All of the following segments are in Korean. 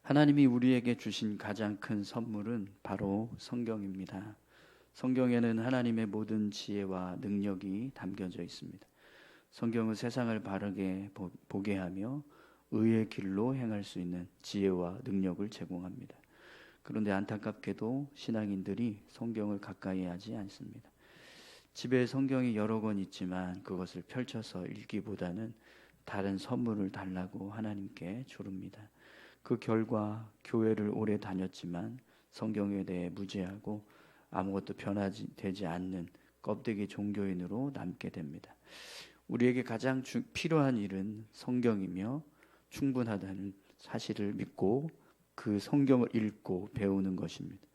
하나님이 우리에게 주신 가장 큰 선물은 바로 성경입니다. 성경에는 하나님의 모든 지혜와 능력이 담겨져 있습니다. 성경은 세상을 바르게 보게 하며 의의 길로 행할 수 있는 지혜와 능력을 제공합니다. 그런데 안타깝게도 신앙인들이 성경을 가까이 하지 않습니다. 집에 성경이 여러 권 있지만 그것을 펼쳐서 읽기보다는 다른 선물을 달라고 하나님께 조릅니다. 그 결과 교회를 오래 다녔지만 성경에 대해 무지하고 아무것도 변화되지 않는 껍데기 종교인으로 남게 됩니다. 우리에게 가장 필요한 일은 성경이며 충분하다는 사실을 믿고 그 성경을 읽고 배우는 것입니다.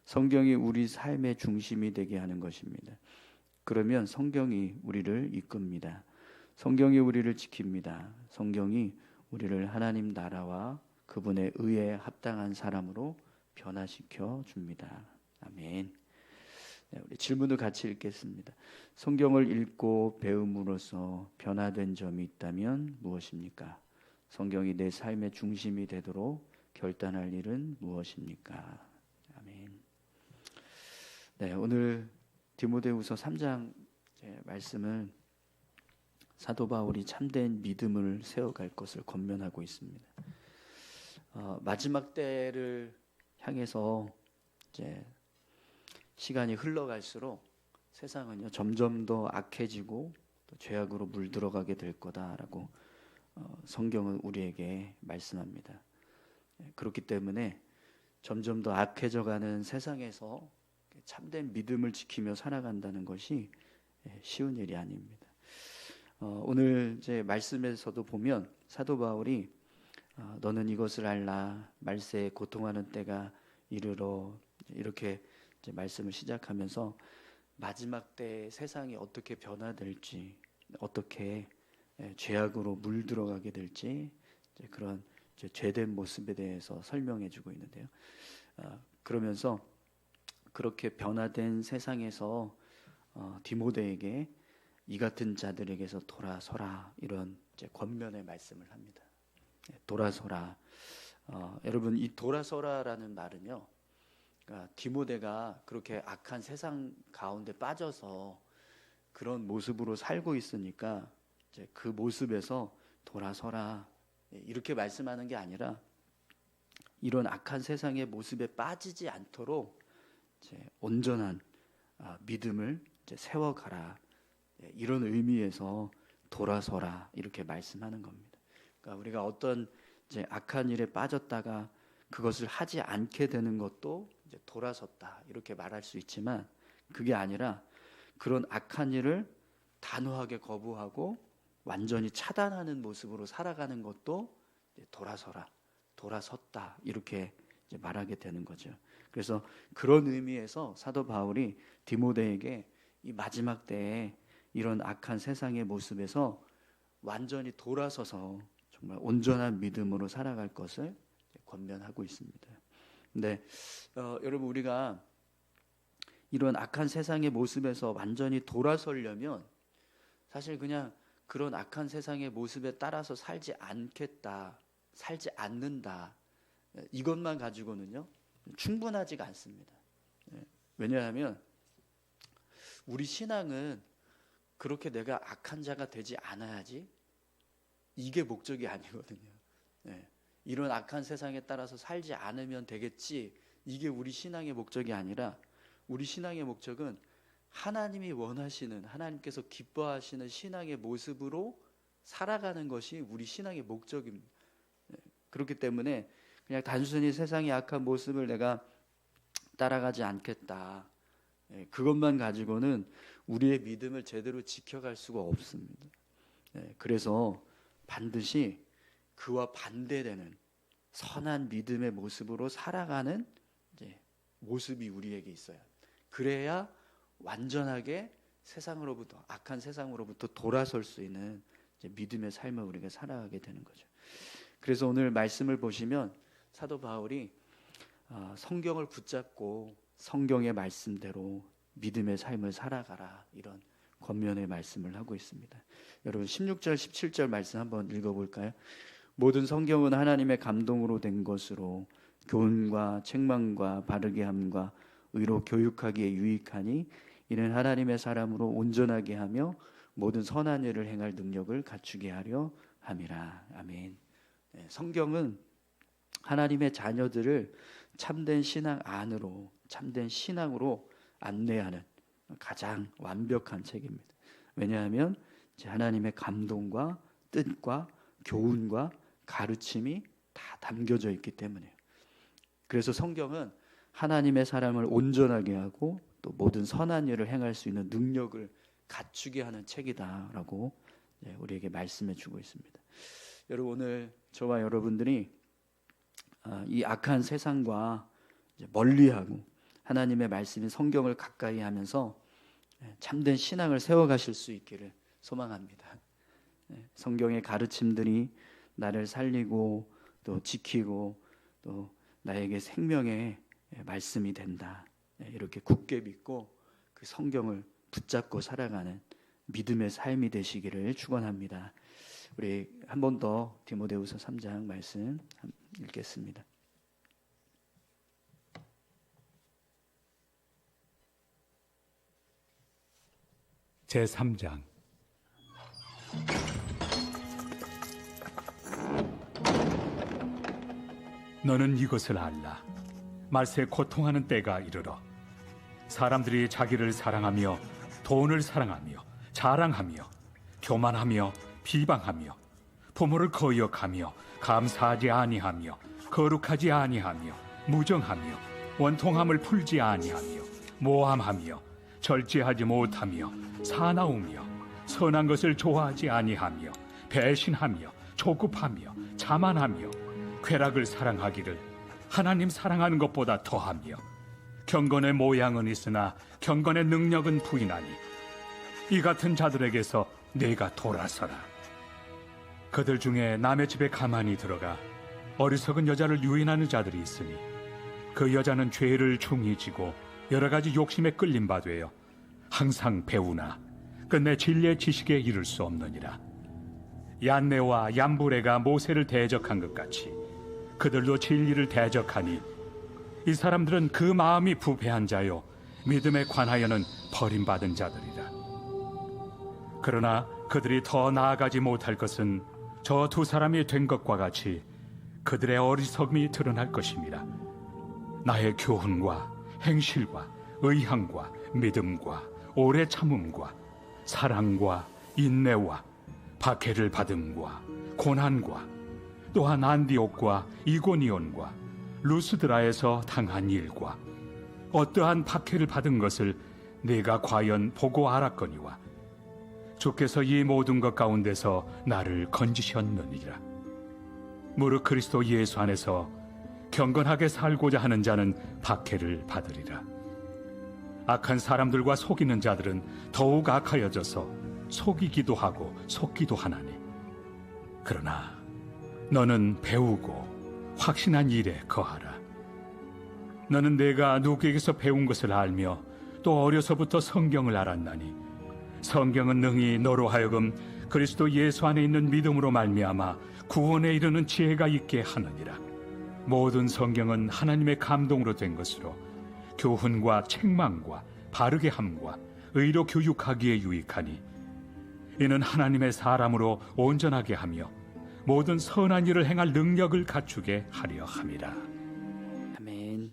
성경이 우리 삶의 중심이 되게 하는 것입니다. 그러면 성경이 우리를 이끕니다. 성경이 우리를 지킵니다. 성경이 우리를 하나님 나라와 그분의 의에 합당한 사람으로 변화시켜 줍니다. 아멘. 네, 우리 질문을 같이 읽겠습니다. 성경을 읽고 배움으로써 변화된 점이 있다면 무엇입니까? 성경이 내 삶의 중심이 되도록 결단할 일은 무엇입니까? 아멘. 네, 오늘 디모데후서 3장 말씀을 사도 바울이 참된 믿음을 세워갈 것을 권면하고 있습니다. 마지막 때를 향해서 이제 시간이 흘러갈수록 세상은요 점점 더 악해지고 또 죄악으로 물들어가게 될 거다라고 성경은 우리에게 말씀합니다. 그렇기 때문에 점점 더 악해져가는 세상에서 참된 믿음을 지키며 살아간다는 것이 쉬운 일이 아닙니다. 오늘 제 말씀에서도 보면 사도 바울이 너는 이것을 알라 말세에 고통하는 때가 이르러 이렇게 이제 말씀을 시작하면서 마지막 때 세상이 어떻게 변화될지 어떻게 죄악으로 물들어가게 될지 이제 그런 이제 죄된 모습에 대해서 설명해주고 있는데요. 그러면서 그렇게 변화된 세상에서 디모데에게 이 같은 자들에게서 돌아서라 이런 이제 권면의 말씀을 합니다. 돌아서라. 여러분 이 돌아서라라는 말은요. 그러니까 디모데가 그렇게 악한 세상 가운데 빠져서 그런 모습으로 살고 있으니까 이제 그 모습에서 돌아서라 이렇게 말씀하는 게 아니라 이런 악한 세상의 모습에 빠지지 않도록 이제 온전한 믿음을 이제 세워가라 이런 의미에서 돌아서라 이렇게 말씀하는 겁니다. 그러니까 우리가 어떤 이제 악한 일에 빠졌다가 그것을 하지 않게 되는 것도 이제 돌아섰다 이렇게 말할 수 있지만 그게 아니라 그런 악한 일을 단호하게 거부하고 완전히 차단하는 모습으로 살아가는 것도 이제 돌아서라, 돌아섰다 이렇게 이제 말하게 되는 거죠. 그래서 그런 의미에서 사도 바울이 디모데에게 이 마지막 때에 이런 악한 세상의 모습에서 완전히 돌아서서 정말 온전한 믿음으로 살아갈 것을 권면하고 있습니다. 근데 여러분 우리가 이런 악한 세상의 모습에서 완전히 돌아서려면 사실 그냥 그런 악한 세상의 모습에 따라서 살지 않겠다, 살지 않는다 이것만 가지고는요 충분하지가 않습니다. 왜냐하면 우리 신앙은 그렇게 내가 악한 자가 되지 않아야지 이게 목적이 아니거든요. 이런 악한 세상에 따라서 살지 않으면 되겠지 이게 우리 신앙의 목적이 아니라 우리 신앙의 목적은 하나님이 원하시는 하나님께서 기뻐하시는 신앙의 모습으로 살아가는 것이 우리 신앙의 목적입니다. 그렇기 때문에 그냥 단순히 세상의 악한 모습을 내가 따라가지 않겠다 그것만 가지고는 우리의 믿음을 제대로 지켜갈 수가 없습니다. 그래서 반드시 그와 반대되는 선한 믿음의 모습으로 살아가는 이제 모습이 우리에게 있어요. 그래야 완전하게 세상으로부터 악한 세상으로부터 돌아설 수 있는 이제 믿음의 삶을 우리가 살아가게 되는 거죠. 그래서 오늘 말씀을 보시면 사도 바울이 성경을 붙잡고 성경의 말씀대로 믿음의 삶을 살아가라 이런 권면의 말씀을 하고 있습니다. 여러분 16절 17절 말씀 한번 읽어볼까요? 모든 성경은 하나님의 감동으로 된 것으로 교훈과 책망과 바르게 함과 의로 교육하기에 유익하니 이는 하나님의 사람으로 온전하게 하며 모든 선한 일을 행할 능력을 갖추게 하려 함이라. 아멘. 네, 성경은 하나님의 자녀들을 참된 신앙 안으로, 참된 신앙으로 안내하는 가장 완벽한 책입니다. 왜냐하면 하나님의 감동과 뜻과 교훈과 가르침이 다 담겨져 있기 때문이에요. 그래서 성경은 하나님의 사람을 온전하게 하고 또 모든 선한 일을 행할 수 있는 능력을 갖추게 하는 책이다라고 우리에게 말씀해 주고 있습니다. 여러분, 오늘 저와 여러분들이 이 악한 세상과 멀리하고 하나님의 말씀인 성경을 가까이 하면서 참된 신앙을 세워가실 수 있기를 소망합니다. 성경의 가르침들이 나를 살리고 또 지키고 또 나에게 생명의 말씀이 된다. 이렇게 굳게 믿고 그 성경을 붙잡고 살아가는 믿음의 삶이 되시기를 축원합니다. 우리 한 번 더 디모데후서 3장 말씀 읽겠습니다. 제3장 너는 이것을 알라. 말세 고통하는 때가 이르러 사람들이 자기를 사랑하며 돈을 사랑하며 자랑하며 교만하며 비방하며 부모를 거역하며 감사하지 아니하며 거룩하지 아니하며 무정하며 원통함을 풀지 아니하며 모함하며 절제하지 못하며 사나우며 선한 것을 좋아하지 아니하며 배신하며 조급하며 자만하며 쾌락을 사랑하기를 하나님 사랑하는 것보다 더하며 경건의 모양은 있으나 경건의 능력은 부인하니 이 같은 자들에게서 내가 돌아서라. 그들 중에 남의 집에 가만히 들어가 어리석은 여자를 유인하는 자들이 있으니 그 여자는 죄를 중히 지고 여러 가지 욕심에 끌린 바 되어 항상 배우나 끝내 진리의 지식에 이를 수 없느니라. 얀네와 얀부레가 모세를 대적한 것 같이 그들도 진리를 대적하니 이 사람들은 그 마음이 부패한 자요 믿음에 관하여는 버림받은 자들이라. 그러나 그들이 더 나아가지 못할 것은 저 두 사람이 된 것과 같이 그들의 어리석음이 드러날 것입니다. 나의 교훈과 행실과 의향과 믿음과 오래 참음과 사랑과 인내와 박해를 받음과 고난과 또한 안디옥과 이고니온과 루스드라에서 당한 일과 어떠한 박해를 받은 것을 내가 과연 보고 알았거니와 주께서 이 모든 것 가운데서 나를 건지셨느니라. 무릇 그리스도 예수 안에서 경건하게 살고자 하는 자는 박해를 받으리라. 악한 사람들과 속이는 자들은 더욱 악하여져서 속이기도 하고 속기도 하나니 그러나 너는 배우고 확신한 일에 거하라. 너는 내가 누구에게서 배운 것을 알며 또 어려서부터 성경을 알았나니 성경은 능히 너로 하여금 그리스도 예수 안에 있는 믿음으로 말미암아 구원에 이르는 지혜가 있게 하느니라. 모든 성경은 하나님의 감동으로 된 것으로 교훈과 책망과 바르게 함과 의로 교육하기에 유익하니 이는 하나님의 사람으로 온전하게 하며 모든 선한 일을 행할 능력을 갖추게 하려 함이라. 아멘.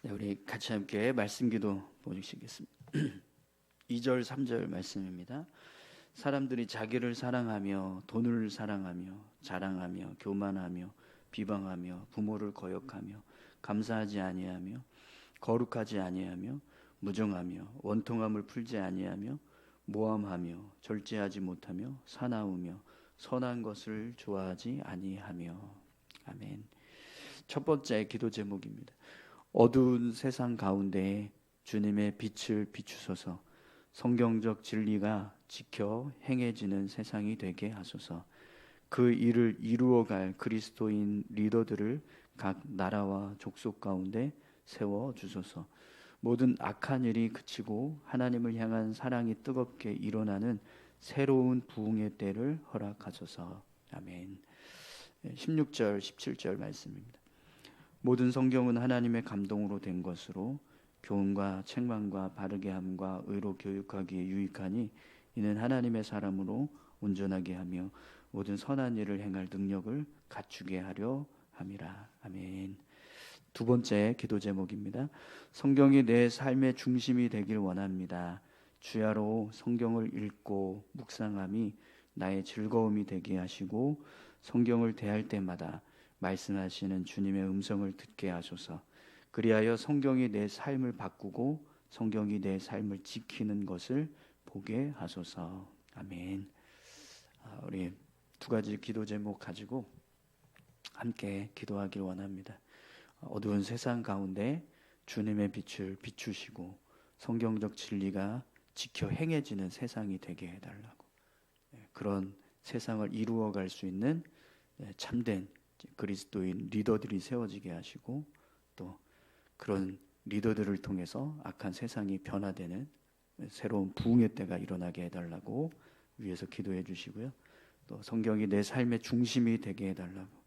네, 우리 같이 함께 말씀기도 보시겠습니다. 2절 3절 말씀입니다. 사람들이 자기를 사랑하며 돈을 사랑하며 자랑하며 교만하며 비방하며 부모를 거역하며 감사하지 아니하며 거룩하지 아니하며 무정하며 원통함을 풀지 아니하며 모함하며 절제하지 못하며 사나우며 선한 것을 좋아하지 아니하며. 아멘. 첫 번째 기도 제목입니다. 어두운 세상 가운데 주님의 빛을 비추소서. 성경적 진리가 지켜 행해지는 세상이 되게 하소서. 그 일을 이루어갈 그리스도인 리더들을 각 나라와 족속 가운데 세워주소서. 모든 악한 일이 그치고 하나님을 향한 사랑이 뜨겁게 일어나는 새로운 부흥의 때를 허락하소서. 아멘. 16절, 17절 말씀입니다. 모든 성경은 하나님의 감동으로 된 것으로 교훈과 책망과 바르게 함과 의로 교육하기에 유익하니 이는 하나님의 사람으로 온전하게 하며 모든 선한 일을 행할 능력을 갖추게 하려 함이라. 아멘. 두 번째 기도 제목입니다. 성경이 내 삶의 중심이 되길 원합니다. 주야로 성경을 읽고 묵상함이 나의 즐거움이 되게 하시고 성경을 대할 때마다 말씀하시는 주님의 음성을 듣게 하소서. 그리하여 성경이 내 삶을 바꾸고 성경이 내 삶을 지키는 것을 보게 하소서. 아멘. 우리 두 가지 기도 제목 가지고 함께 기도하길 원합니다. 어두운 세상 가운데 주님의 빛을 비추시고 성경적 진리가 지켜 행해지는 세상이 되게 해달라고, 그런 세상을 이루어갈 수 있는 참된 그리스도인 리더들이 세워지게 하시고 또 그런 리더들을 통해서 악한 세상이 변화되는 새로운 부흥의 때가 일어나게 해달라고 위에서 기도해 주시고요. 또 성경이 내 삶의 중심이 되게 해달라고,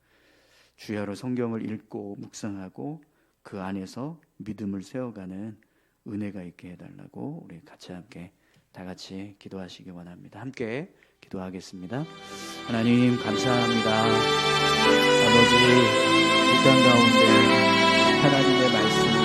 주야로 성경을 읽고 묵상하고 그 안에서 믿음을 세워가는 은혜가 있게 해달라고 우리 같이 함께 다 같이 기도하시기 원합니다. 함께 기도하겠습니다. 하나님 감사합니다. 아버지, 이 땅 가운데 하나님의 말씀